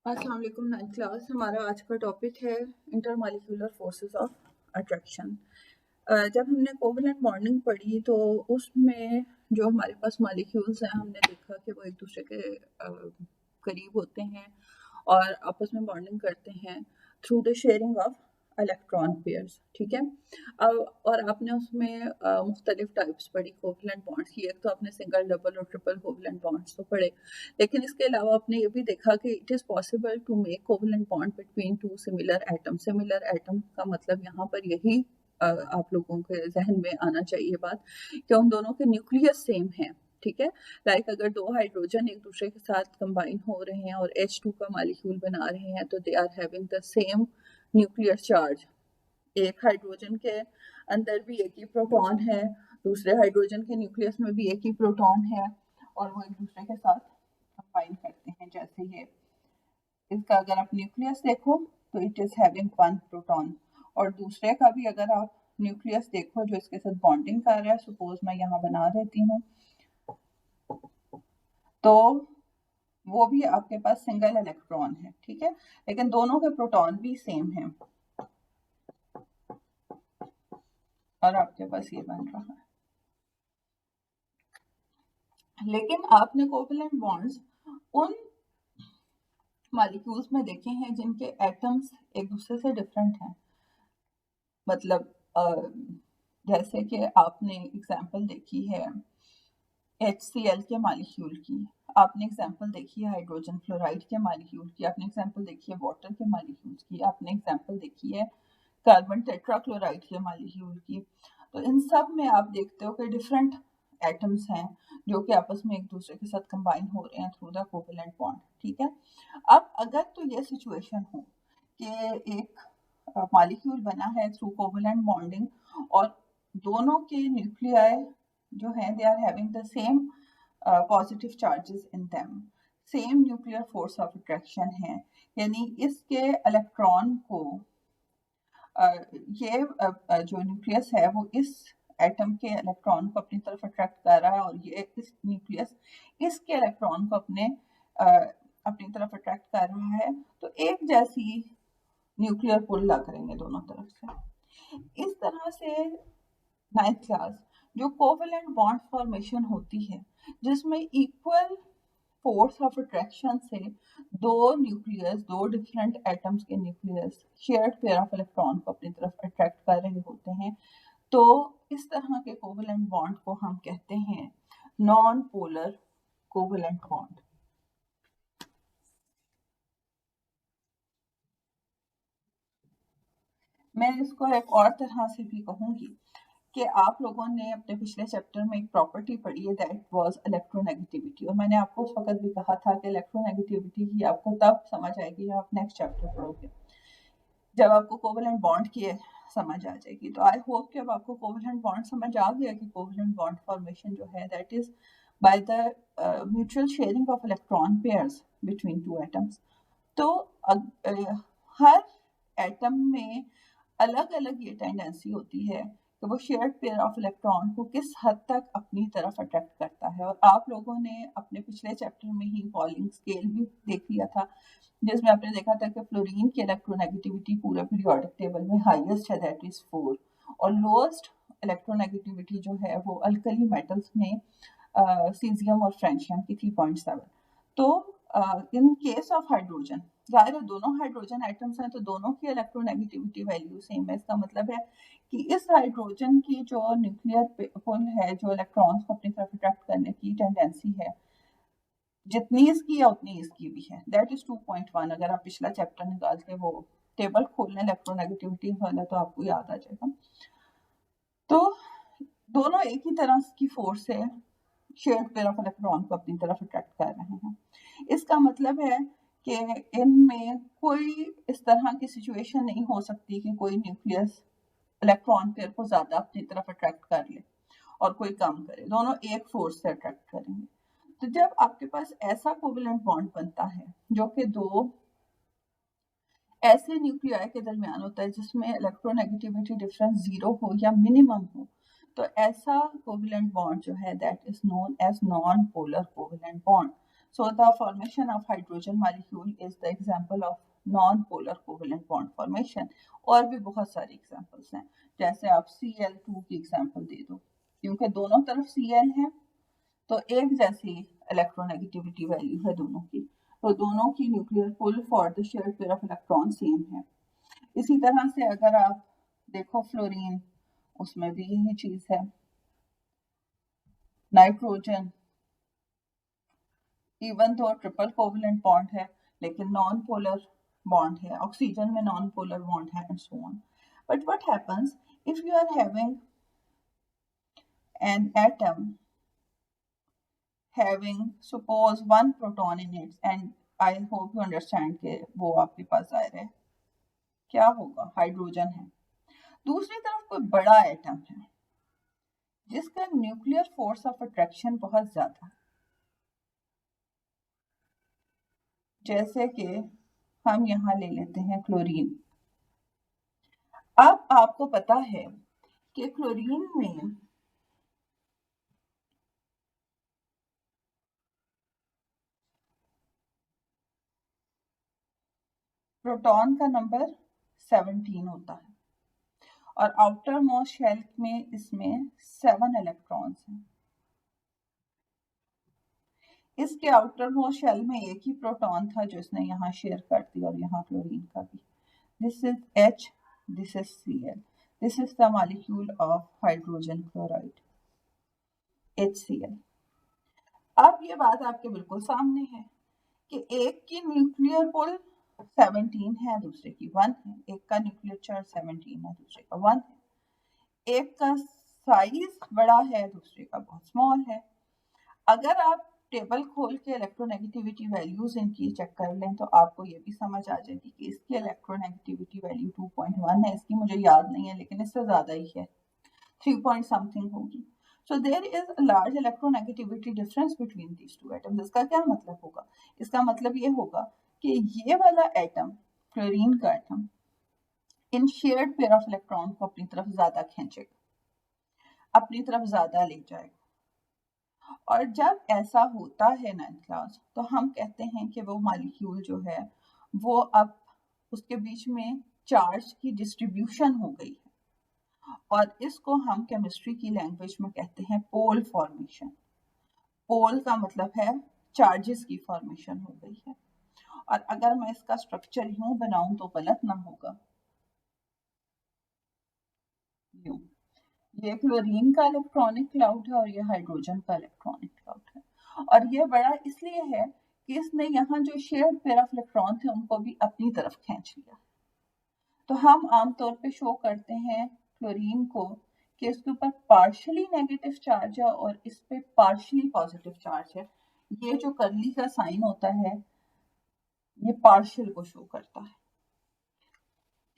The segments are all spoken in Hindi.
अस्सलाम वालेकुम। 9th क्लास हमारा आज का टॉपिक है इंटरमॉलिक्यूलर फोर्सेस ऑफ अट्रैक्शन। जब हमने कोवलेंट बॉन्डिंग पढ़ी तो उसमें जो हमारे पास मॉलिक्यूल्स हैं हमने देखा कि वो एक दूसरे के करीब होते हैं और आपस में बॉन्डिंग करते हैं through the sharing of electron pairs. ठीक है। अब और आपने उसमें मुख्तलिफ टाइप्स पढ़ी कोवलेंट बॉन्ड्स की। एक तो आपने सिंगल, डबल और ट्रिपल कोवलेंट बॉन्ड्स तो पढ़े, लेकिन इसके अलावा आपने ये भी देखा कि it is possible to make covalent bond between two similar atom. Similar atom का मतलब यहाँ पर यही आप लोगों के जहन में आना चाहिए बात कि उन दोनों के न्यूक्लियस सेम है। ठीक है। लाइक अगर दो हाइड्रोजन एक दूसरे के साथ कंबाइन हो रहे हैं और H2 का मॉलिक्यूल बना रहे हैं तो they are having the same nuclear charge. एक हाइड्रोजन के अंदर भी एक ही प्रोटॉन है, दूसरे हाइड्रोजन के न्यूक्लियस में भी एक ही प्रोटॉन है और वो एक दूसरे के साथ कंबाइन करते हैं। जैसे ये इसका अगर आप न्यूक्लियस देखो तो it is having one proton, और दूसरे का भी अगर आप न्यूक्लियस देखो जो इसके साथ बॉन्डिंग कर रहा है, सपोज मैं यहाँ बना देती हूँ, तो वो भी आपके पास सिंगल इलेक्ट्रॉन है। ठीक है, लेकिन दोनों के प्रोटॉन भी सेम है और आपके पास ये बन रहा है। लेकिन आपने कोवलेंट बॉन्ड्स उन मॉलिक्यूल्स में देखे हैं जिनके एटम्स एक दूसरे से डिफरेंट हैं। मतलब जैसे कि आपने एग्जांपल देखी है HCl के मॉलिक्यूल की, आपने एग्जांपल देखी है हाइड्रोजन फ्लोराइड के मॉलिक्यूल की, आपने एग्जांपल देखी है वाटर के मॉलिक्यूल्स की, आपने एग्जांपल देखी है कार्बन टेट्राक्लोराइड के मॉलिक्यूल की। तो इन सब में आप देखते हो कि डिफरेंट एटम्स हैं जो कि आपस में एक दूसरे के साथ कंबाइन हो रहे हैं थ्रू द कोवेलेंट बॉन्ड। ठीक है। अब अगर तो ये सिचुएशन हो कि एक मॉलिक्यूल बना है थ्रू कोवेलेंट बॉन्डिंग और दोनों के न्यूक्लियाई जो हैं they are having the same positive charges in them, same nuclear force of attraction है, यानी इसके इलेक्ट्रॉन को ये जो न्यूक्लियस है वो इस एटम के इलेक्ट्रॉन को अपनी तरफ अट्रैक्ट कर रहा है और ये इस न्यूक्लियस इसके इलेक्ट्रॉन को अपनी तरफ अट्रैक्ट कर रहा है। तो एक जैसी न्यूक्लियर पुल लग रही है दोनों तरफ से। इस तरह से 9th क्लास जो कोवेलेंट बॉन्ड फॉर्मेशन होती है जिसमें इक्वल फोर्स ऑफ अट्रैक्शन से दो डिफरेंट एटम्स के nucleus shared pair of electron को अपनी तरफ अट्रैक्ट कर रहे होते हैं, तो इस तरह के कोवेलेंट बॉन्ड को हम कहते हैं नॉन पोलर कोवेलेंट बॉन्ड। मैं इसको एक और तरह से भी कहूंगी कि आप लोगों ने अपने पिछले चैप्टर में एक प्रॉपर्टी पढ़ी है दैट वाज इलेक्ट्रोनेगेटिविटी, और मैंने आपको उस वक्त भी कहा था कि इलेक्ट्रोनेगेटिविटी की आपको तब समझ आएगी जब आप नेक्स्ट चैप्टर पढ़ोगे, जब आपको कोवेलेंट बॉन्ड की समझ आ जाएगी। तो आई होप कि अब आपको कोवेलेंट बॉन्ड समझ आ गया कि कोवेलेंट बॉन्ड फॉर्मेशन जो है that is by the mutual sharing of electron pairs between two atoms. तो हर एटम में अलग अलग ये टेंडेंसी होती है कि वो शेयर्ड पेयर ऑफ इलेक्ट्रॉन को किस हद तक अपनी तरफ अट्रैक्ट करता है। और आप लोगों ने अपने पिछले चैप्टर में ही पॉलिंग स्केल भी देख लिया था जिसमें आपने देखा था कि फ्लोरीन की इलेक्ट्रोनेगेटिविटी पूरे पीरियोडिक टेबल में हाईएस्ट है दैट इज 4, और लोएस्ट इलेक्ट्रोनेगेटिविटी जो है वो अल्कली मेटल्स में सीजियम और फ्रेंशियम की 3.7। तो इन केस ऑफ हाइड्रोजन, जाहिर है दोनों हाइड्रोजन एटम्स हैं तो दोनों की इलेक्ट्रोनेगेटिविटी वैल्यू सेम है। इसका मतलब है कि इस हाइड्रोजन की जो न्यूक्लियर पुल है, जो इलेक्ट्रॉन्स को अपनी तरफ अट्रैक्ट करने की टेंडेंसी है, जितनी इसकी है उतनी इसकी भी है, दैट इज 2.1। अगर आप पिछला चैप्टर निकाल के वो टेबल खोल लें इलेक्ट्रोनेगेटिविटी वाला तो आपको याद आ जाएगा। तो दोनों एक ही तरह की फोर्स है, शेयर्ड पेयर ऑफ इलेक्ट्रॉन को अपनी तरफ अट्रैक्ट कर रहे हैं। इसका मतलब है कि इनमें कोई इस तरह की सिचुएशन नहीं हो सकती कि कोई न्यूक्लियस इलेक्ट्रॉन पेयर को ज्यादा अपनी तरफ अट्रैक्ट कर ले और कोई कम करे, दोनों एक फोर्स से अट्रैक्ट करेंगे। तो जब आपके पास ऐसा कोवेलेंट बॉन्ड बनता है जो कि दो ऐसे न्यूक्लियाई के दरमियान होता है जिसमें इलेक्ट्रोनेगेटिविटी डिफरेंस 0 हो या मिनिमम हो, तो ऐसा कोवेलेंट बॉन्ड जो है that is known as non polar covalent bond. So the formation of hydrogen molecule is the example of non-polar covalent bond formation. और भी बहुत सारे एग्जाम्पल्स हैं, जैसे आप Cl2 की एग्जाम्पल दे दो, क्योंकि दोनों तरफ Cl है तो एक जैसी इलेक्ट्रोनेगेटिविटी वैल्यू है दोनों की, तो दोनों की nuclear pull for the shared pair of electron same है। इसी तरह से अगर आप देखो फ्लोरीन, उसमें भी यही चीज है। Nitrogen even though triple covalent bond है लेकिन नॉन पोलर बॉन्ड है, ऑक्सीजन में नॉन पोलर बॉन्ड है and so on. But what happens if you are having an atom having suppose one proton in it, and I hope you understand कि वो आपके पास जाहिर है क्या होगा, हाइड्रोजन है। दूसरी तरफ कोई बड़ा एटम है जिसका न्यूक्लियर फोर्स ऑफ अट्रैक्शन बहुत ज्यादा, जैसे कि हम यहाँ ले लेते हैं क्लोरीन। अब आपको पता है कि क्लोरीन में प्रोटॉन का नंबर 17 होता है और आउटर मोस्ट शेल में इसमें 7 इलेक्ट्रॉन्स हैं। इसके आउटर मोस्ट शेल में एक ही प्रोटॉन था जो इसने यहाँ शेयर कर दी, और यहाँ क्लोरीन का भी। This is H, this is Cl, this is the molecule of hydrogen chloride HCl। अब ये बात आपके बिल्कुल सामने है कि एक की न्यूक्लियर पुल 17 है, दूसरे की 1 है। एक का न्यूक्लियर चार्ज 17 है, दूसरे का 1 है। एक का साइज बड़ा है, दूसरे का बहुत स्मॉल है। अगर आप टेबल खोल के इलेक्ट्रोनेगेटिविटी वैल्यूज इनकी चेक कर लें तो आपको ये भी समझ आ जाएगी कि इसकी इलेक्ट्रोनेगेटिविटी वैल्यू 2.1 है, इसकी मुझे याद नहीं है लेकिन इससे ज्यादा ही है, 3 पॉइंट समथिंग होगी। So there is a large electronegativity difference between these two atoms। इसका क्या मतलब होगा? इसका मतलब ये होगा कि ये वाला एटम, क्लोरीन का atom, in shared pair of electron को अपनी तरफ ज्यादा खींचेगा, अपनी तरफ ज्यादा ले जाएगा। और जब ऐसा होता है 9th क्लास, तो हम कहते हैं कि वो मॉलिक्यूल जो है वो अब उसके बीच में चार्ज की डिस्ट्रीब्यूशन हो गई है, और इसको हम केमिस्ट्री की लैंग्वेज में कहते हैं पोल फॉर्मेशन। पोल का मतलब है चार्जेस की फॉर्मेशन हो गई है। और अगर मैं इसका स्ट्रक्चर यूं बनाऊं तो गलत ना होगा, यूं, ये क्लोरीन का इलेक्ट्रॉनिक क्लाउड है और ये हाइड्रोजन का इलेक्ट्रॉनिक क्लाउड है। और ये बड़ा इसलिए है कि इसने यहाँ जो शेयर्ड पेयर ऑफ इलेक्ट्रॉन थे उनको भी अपनी तरफ खींच लिया। तो हम आमतौर पे शो करते हैं क्लोरीन को कि इसके ऊपर पार्शियली नेगेटिव चार्ज है और इस पे पार्शियली पॉजिटिव चार्ज है। ये जो कर्ली का साइन होता है ये पार्शियल को शो करता है,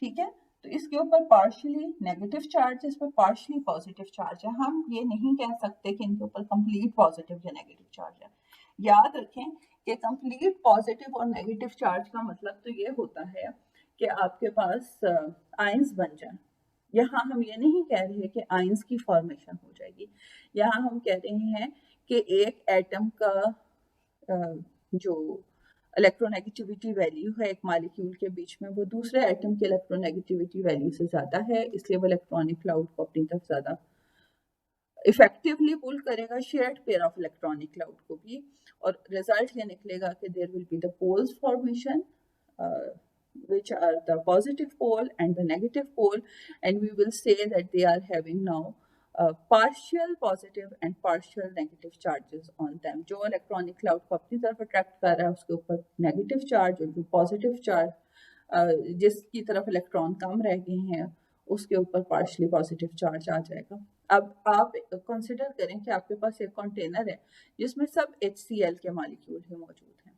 ठीक है। तो इसके ऊपर पार्शियली नेगेटिव चार्ज है, इस पर पार्शियली पॉजिटिव चार्ज है। हम ये नहीं कह सकते कि इनके ऊपर कंप्लीट पॉजिटिव या नेगेटिव चार्ज है। याद रखें कि कंप्लीट पॉजिटिव और नेगेटिव चार्ज का मतलब तो ये होता है कि आपके पास आयंस बन जाए। यहाँ हम ये नहीं कह रहे कि आयंस की फॉर्मेशन हो जाएगी, यहाँ हम कह रहे हैं कि एक एटम का जो इलेक्ट्रोनेगेटिविटी वैल्यू है एक मॉलिक्यूल के बीच में वो दूसरे एटम की इलेक्ट्रोनेगेटिविटी वैल्यू से ज्यादा है, इसलिए वो इलेक्ट्रॉनिक क्लाउड को अपनी तरफ ज्यादा इफेक्टिवली पुल करेगा, shared pair of electronic cloud को भी। और रिजल्ट ये निकलेगा कि there will be the poles formation which are the positive pole and the negative pole, and we will say that they are having now partial positive and partial negative charges on them। जो इलेक्ट्रॉनिक क्लाउड को अपनी तरफ अट्रैक्ट कर रहा है उसके ऊपर नेगेटिव चार्ज, और जो पॉजिटिव चार्ज जिसकी तरफ इलेक्ट्रॉन कम रह गए हैं उसके ऊपर पार्शियली पॉजिटिव चार्ज आ जाएगा। अब आप कंसिडर करें कि आपके पास एक कंटेनर है जिसमें सब HCl के मॉलिक्यूल ही मौजूद हैं,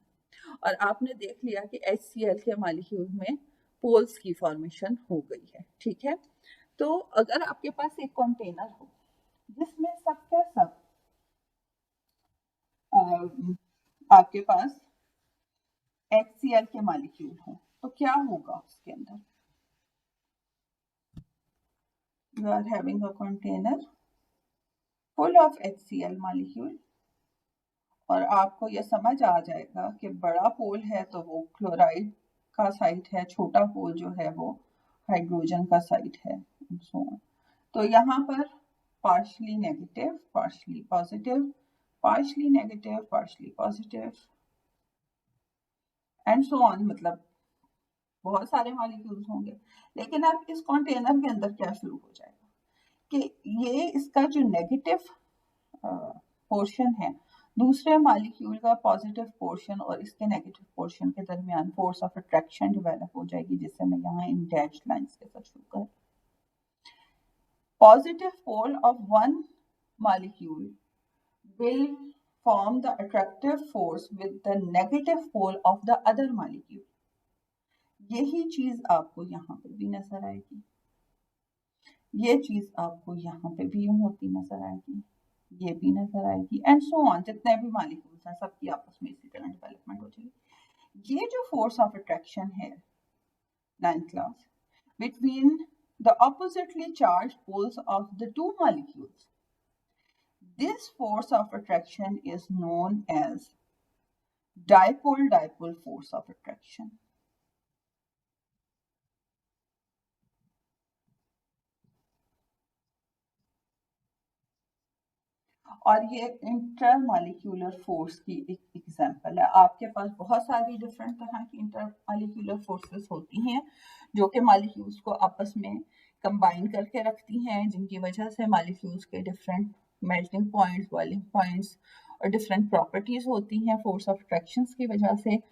और आपने देख लिया कि HCl के मॉलिक्यूल में पोल्स की फॉर्मेशन हो गई है, ठीक है। तो अगर आपके पास एक कंटेनर हो जिसमें सब का सब आपके पास HCl के मॉलिक्यूल हो तो क्या होगा उसके अंदर? You are having a container full of HCl molecule और आपको ये समझ आ जाएगा कि बड़ा पोल है तो वो क्लोराइड का साइट है, छोटा पोल जो है वो हाइड्रोजन का साइट है। so तो यहाँ पर partially negative, partially positive, partially negative, partially positive and so on, मतलब बहुत सारे मॉलिक्यूल्स होंगे। लेकिन अब इस कंटेनर के अंदर क्या शुरू हो जाएगा कि ये इसका जो नेगेटिव पोर्शन है, दूसरे मॉलिक्यूल का पॉजिटिव पोर्शन और इसके नेगेटिव पोर्शन के दरमियान फोर्स ऑफ अट्रैक्शन डेवलप हो जाएगी, जिससे मैं यहाँ इन डैश लाइंस के साथ शुरू कर। Positive pole of one molecule will form the attractive force with the negative pole of the other molecule. यही चीज आपको यहाँ पे भी नजर आएगी, ये चीज आपको यहाँ पे भी यूं होती नजर आएगी, ये भी नजर आएगी एंड सो ऑन। जितने भी मॉलिक्यूल्स हैं सबकी आपस में इसी तरह डेवलपमेंट हो जाएगी। ये जो फोर्स ऑफ अट्रैक्शन है 9th class between the oppositely charged poles of the two molecules, this force of attraction is known as dipole-dipole force of attraction. और ये इंटरमॉलिक्यूलर फोर्स की एक एग्जांपल है। आपके पास बहुत सारी डिफरेंट तरह की इंटरमॉलिक्यूलर फोर्सेस होती हैं जो कि मॉलिक्यूल्स को आपस में कंबाइन करके रखती हैं, जिनकी वजह से मॉलिक्यूल्स के different melting points, boiling points और डिफरेंट प्रॉपर्टीज होती हैं फोर्स ऑफ अट्रैक्शन की वजह से।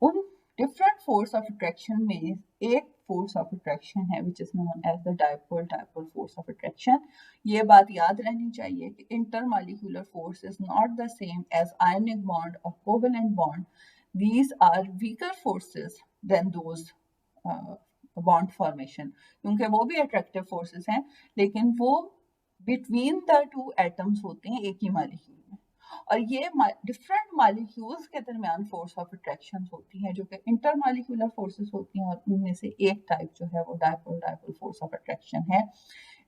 उन डिफरेंट फोर्स ऑफ अट्रैक्शन में एक फोर्स ऑफ अट्रैक्शन है which is known as the dipole dipole force of attraction. ये बात याद रहनी चाहिए कि intermolecular force is not the same as ionic bond और covalent bond. These are weaker forces than those bond formation, क्योंकि वो भी अट्रैक्टिव फोर्सेस हैं लेकिन वो बिटवीन द टू एटम्स होते हैं एक ही मॉलिक्यूल में। और ये डिफरेंट मॉलिक्यूल्स के दरमियान फोर्स ऑफ अट्रैक्शन होती हैं जो कि इंटरमॉलिक्यूलर फोर्सेस होती हैं, और उनमें से एक टाइप जो है वो dipole dipole force of attraction है,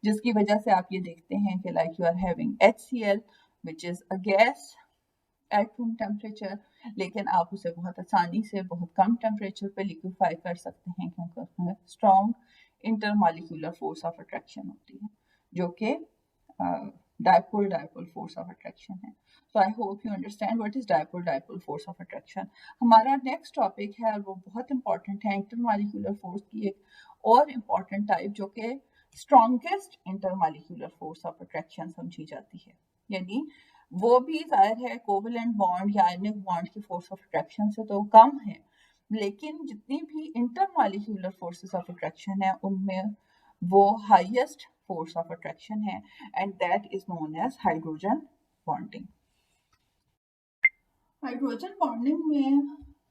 जिसकी वजह से आप ये देखते हैं कि like you are having HCl which is a gas at room temperature, लेकिन आप उसे बहुत आसानी से बहुत कम टेम्परेचर पे लिक्विफाई कर सकते हैं क्योंकि उसमें strong intermolecular force of attraction होती है जो कि dipole dipole force of attraction है। So I hope you understand what is dipole dipole force of attraction। हमारा नेक्स्ट टॉपिक है और वो बहुत इंपॉर्टेंट है, इंटरमॉलिक्यूलर फोर्स की एक और इम्पॉर्टेंट टाइप जो कि strongest intermolecular force of attraction समझी जाती है। यानी वो भी जाहिर है कोवेलेंट बॉन्ड या आयनिक बॉन्ड की फोर्स ऑफ अट्रैक्शन से तो कम है, लेकिन जितनी भी इंटरमॉलिक्यूलर फोर्सेस ऑफ अट्रैक्शन है उनमें वो हाईएस्ट force of attraction है and that is known as hydrogen bonding। Hydrogen bonding में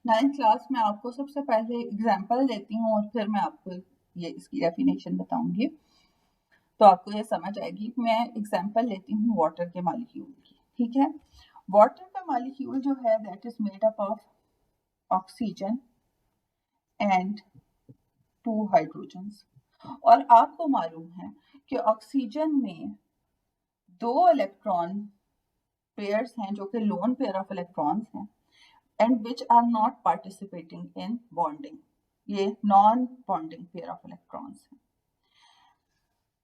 9th क्लास में आपको सबसे पहले एग्जांपल देती हूँ और फिर मैं आपको ये इसकी डेफिनेशन बताऊंगी, तो आपको ये समझ आएगी। मैं एग्जांपल लेती हूँ वाटर के मॉलिक्यूल की, ठीक है। वाटर का मॉलिक्यूल जो है that is made up of oxygen and 2 hydrogens, और आपको मालूम है कि ऑक्सीजन में 2 इलेक्ट्रॉन पेयर्स हैं जो कि लोन पेयर ऑफ इलेक्ट्रॉन्स हैं and which are not participating in bonding, ये non bonding pair of electrons हैं।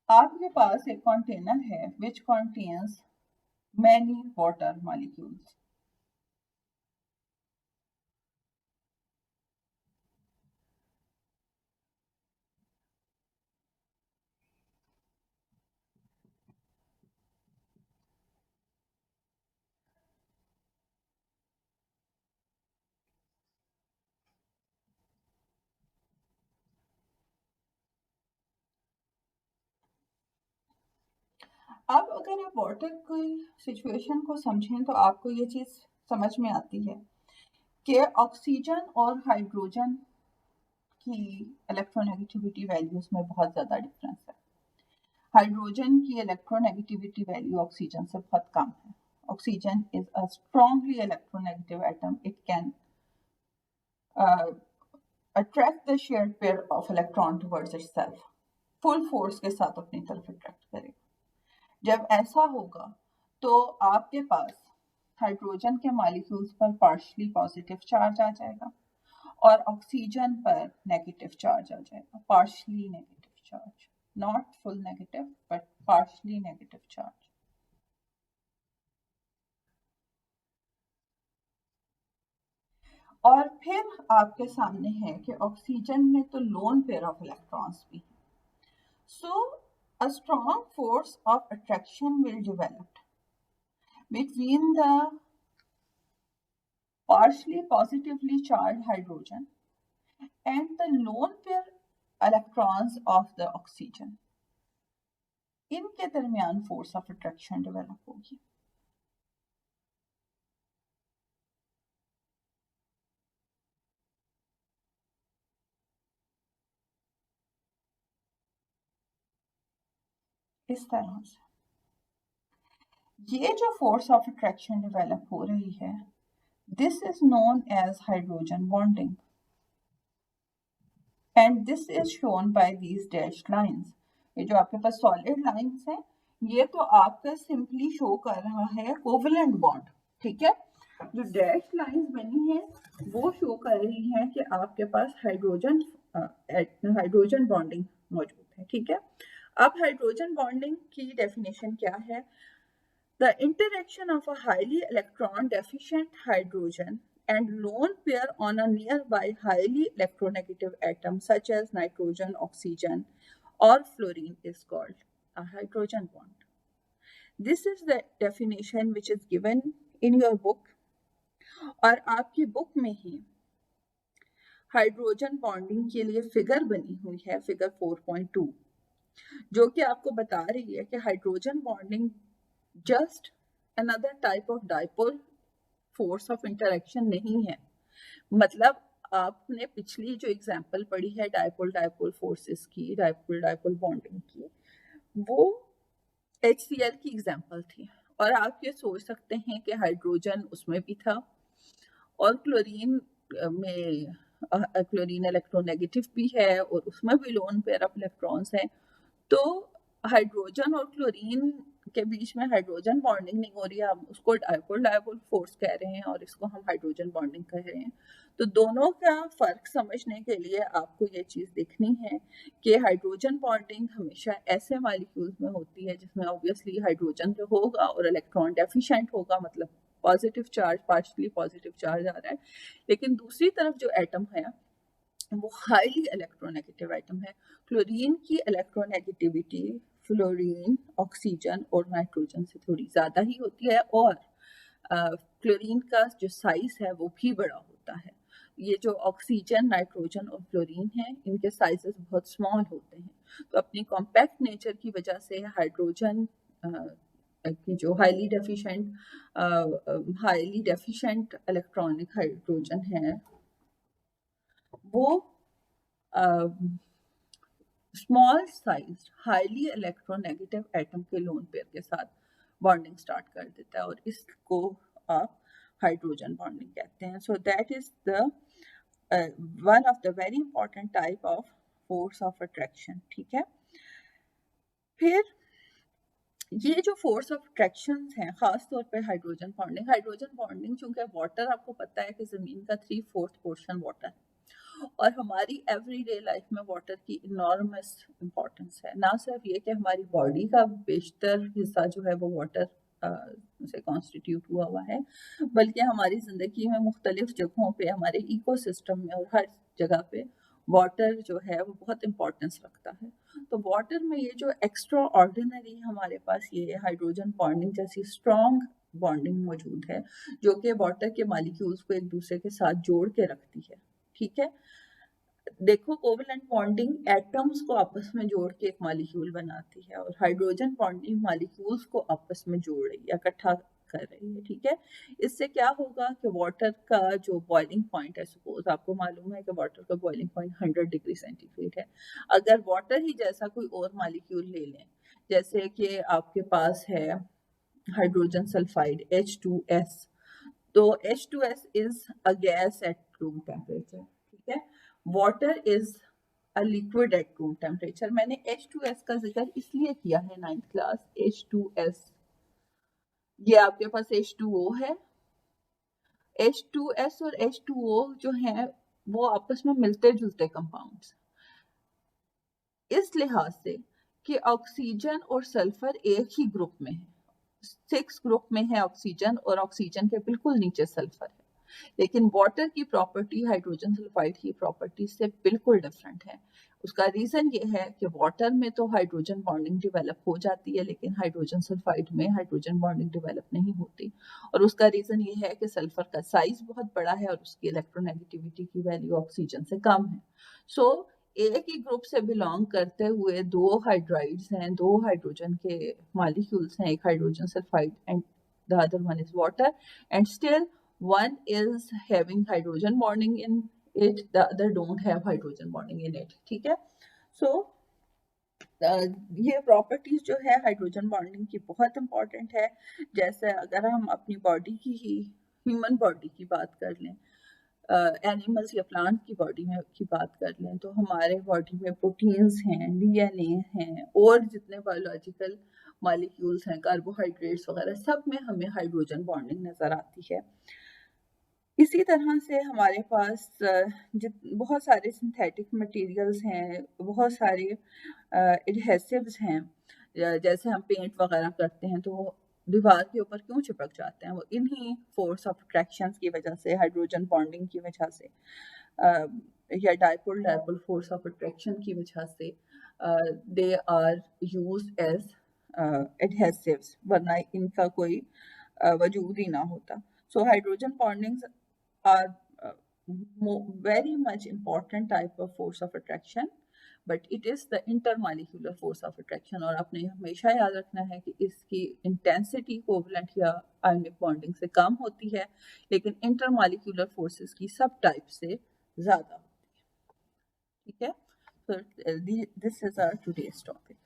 आपके पास एक कंटेनर है which contains many water molecules. अब अगर आप वाटर की सिचुएशन को समझें तो आपको ये चीज समझ में आती है कि ऑक्सीजन और हाइड्रोजन की इलेक्ट्रोनेगेटिविटी वैल्यूज में बहुत ज़्यादा डिफरेंस है। हाइड्रोजन की इलेक्ट्रोनेगेटिविटी वैल्यू ऑक्सीजन से बहुत कम है। Oxygen is a strongly electronegative atom, it can attract the shared pair of electron towards itself, full force के साथ अपनी तरफ अट्रैक्ट करेगा। जब ऐसा होगा तो आपके पास हाइड्रोजन के मॉलिक्यूल्स पर पार्शली पॉजिटिव चार्ज आ जाएगा और ऑक्सीजन पर नेगेटिव चार्ज आ जाएगा, partially negative charge, not full negative but partially negative charge. और फिर आपके सामने है कि ऑक्सीजन में तो लोन पेयर ऑफ इलेक्ट्रॉन्स भी है, so a strong force of attraction will develop between the partially positively charged hydrogen and the lone pair electrons of the oxygen. इनके दरमियान फोर्स ऑफ अट्रैक्शन डेवलप होगी। इस तरह से ये जो फोर्स ऑफ अट्रैक्शन डेवलप हो रही है, this is known as hydrogen bonding and this is shown by these dashed lines. ये जो आपके पास सॉलिड लाइंस हैं, ये तो आपका सिंपली शो कर रहा है कोवेलेंट बॉन्ड, ठीक है। जो डैश लाइंस बनी है वो शो कर रही है कि आपके पास हाइड्रोजन बॉन्डिंग मौजूद है, ठीक है। अब हाइड्रोजन बॉन्डिंग की डेफिनेशन क्या है? The interaction of a highly electron deficient hydrogen and lone pair on a nearby highly electronegative atom such as nitrogen, oxygen or fluorine is called a hydrogen bond. This is the definition which is given in your book, और आपकी बुक में ही हाइड्रोजन बॉन्डिंग के लिए फिगर बनी हुई है, फिगर 4.2, जो कि आपको बता रही है कि hydrogen bonding just another type of dipole force of interaction नहीं है। मतलब आपने पिछली जो एग्जांपल पढ़ी है डाइपोल डाइपोल फोर्सेस की, डाइपोल डाइपोल बॉन्डिंग की, वो HCl की एग्जांपल थी, और आप ये सोच सकते हैं कि हाइड्रोजन उसमें भी था और क्लोरीन में क्लोरीन इलेक्ट्रोनेगेटिव भी है और उसमें भी लोन पेयर ऑफ इलेक्ट्रॉन्स हैं, तो हाइड्रोजन और क्लोरीन के बीच में हाइड्रोजन बॉन्डिंग नहीं हो रही है, हम उसको डाइपोल डाइपोल फोर्स कह रहे हैं और इसको हम हाइड्रोजन बॉन्डिंग कह रहे हैं। तो दोनों का फर्क समझने के लिए आपको ये चीज़ देखनी है कि हाइड्रोजन बॉन्डिंग हमेशा ऐसे मॉलिक्यूल्स में होती है जिसमें ऑब्वियसली हाइड्रोजन जो होगा और इलेक्ट्रॉन डेफिशिएंट होगा, मतलब positive charge, partially positive charge आ रहा है, लेकिन दूसरी तरफ जो एटम है वो हाईली इलेक्ट्रोनेगेटिव एटम है। क्लोरीन की इलेक्ट्रोनेगेटिविटी फ्लोरीन, ऑक्सीजन और नाइट्रोजन से थोड़ी ज़्यादा ही होती है, और क्लोरीन का जो साइज है वो भी बड़ा होता है। ये जो ऑक्सीजन, नाइट्रोजन और फ्लोरीन है, इनके साइजेस बहुत स्मॉल होते हैं, तो अपनी कॉम्पैक्ट नेचर की वजह से हाइड्रोजन की जो हाईली डेफिशिएंट इलेक्ट्रॉनिक हाइड्रोजन है वो small size highly electronegative atom के लोन पेयर के साथ बॉन्डिंग स्टार्ट कर देता है, और इसको आप हाइड्रोजन बॉन्डिंग कहते हैं। So that is the one of the very important type of force of attraction, ठीक है। फिर ये जो फोर्स ऑफ अट्रैक्शन है, खास तौर पे हाइड्रोजन बॉन्डिंग चूंकि वाटर, आपको पता है कि जमीन का 3/4 पोर्शन वाटर है, और हमारी एवरीडे लाइफ में वाटर की इनॉर्मस इम्पोर्टेंस है। ना सिर्फ ये कि हमारी बॉडी का बेशतर हिस्सा जो है वो वाटर से कॉन्स्टिट्यूट हुआ है, बल्कि हमारी ज़िंदगी में मुख्तलिफ जगहों पे, हमारे इकोसिस्टम में और हर जगह पे वाटर जो है वो बहुत इम्पोर्टेंस रखता है। तो वाटर में ये जो एक्स्ट्रा ऑर्डिनरी हमारे पास ये हाइड्रोजन बॉन्डिंग जैसी स्ट्रॉन्ग बॉन्डिंग मौजूद है, जो कि वाटर के मॉलिक्यूल्स को एक दूसरे के साथ जोड़ के रखती है, ठीक है। देखो, कोवेलेंट बॉन्डिंग एटम्स को आपस में जोड़ के एक मॉलिक्यूल बनाती है, और हाइड्रोजन बॉन्डिंग मॉलिक्यूल्स को आपस में जोड़ रही है, इकट्ठा कर रही है, ठीक है। इससे क्या होगा कि वाटर का जो बॉइलिंग पॉइंट है, सपोज आपको मालूम है कि वाटर का बॉइलिंग पॉइंट 100 डिग्री सेंटीग्रेड है, अगर वाटर ही जैसा कोई और मॉलिक्यूल ले लें, जैसे कि आपके पास है हाइड्रोजन सल्फाइड H2S, तो H2S is a gas at room temperature, ठीक है। Water is a liquid at room temperature. मैंने H2S का जिक्र इसलिए किया है 9th क्लास, H2S, ये आपके पास H2O है H2S और H2O जो हैं वो आपस में मिलते जुलते कंपाउंड्स, इस लिहाज से कि ऑक्सीजन और सल्फर एक ही ग्रुप में है, 6 ग्रुप में है ऑक्सीजन और ऑक्सीजन के बिल्कुल नीचे सल्फर है। लेकिन वाटर की प्रॉपर्टी हाइड्रोजन सल्फाइड की प्रॉपर्टी से बिल्कुल डिफरेंट है। उसका रीजन ये है कि वाटर में तो हाइड्रोजन बॉन्डिंग डेवलप हो जाती है, लेकिन हाइड्रोजन सल्फाइड में हाइड्रोजन बॉन्डिंग डेवलप नहीं होती। और उसका रीजन ये है कि सल्फर का साइज बहुत बड़ा है और उसकी इलेक्ट्रोनेगेटिविटी की वैल्यू ऑक्सीजन से कम है। सो एक ही ग्रुप से बिलोंग करते हुए दो हाइड्राइड्स हैं, दो हाइड्रोजन के मॉलिक्यूल्स हैं, एक hydrogen sulphide and the other one is water, and still one is having hydrogen bonding in it, the other don't have hydrogen bonding in it. ठीक है, so ये प्रॉपर्टीज जो है हाइड्रोजन बॉन्डिंग की बहुत इंपॉर्टेंट है। जैसे अगर हम अपनी बॉडी की ही ह्यूमन बॉडी की बात कर लें, एनिमल्स या प्लांट की बॉडी में की बात कर लें, तो हमारे बॉडी में प्रोटीन्स हैं, डीएनए हैं और जितने बायोलॉजिकल मॉलिक्यूल्स हैं, कार्बोहाइड्रेट्स वगैरह, सब में हमें हाइड्रोजन बॉन्डिंग नज़र आती है। इसी तरह से हमारे पास बहुत सारे सिंथेटिक मटेरियल्स हैं, बहुत सारे एडहेसिव्स हैं। जैसे हम पेंट वगैरह करते हैं तो वो दीवार के ऊपर क्यों चिपक जाते हैं, वो इन्हीं फोर्स ऑफ अट्रैक्शन की वजह से, हाइड्रोजन बॉन्डिंग की वजह से, या dipole dipole force of attraction की वजह से they are use as adhesives, वरना इनका कोई वजूद ही ना होता। So hydrogen bondings are very much important type of force of attraction, but it is the intermolecular force of attraction। और आपने हमेशा याद रखना है कि इसकी इंटेंसिटी कोवलेंट या आयनिक बॉन्डिंग से कम होती है, लेकिन इंटरमॉलिक्यूलर फोर्सेस की सब टाइप से ज़्यादा होती है। ठीक है, so this is our today's topic।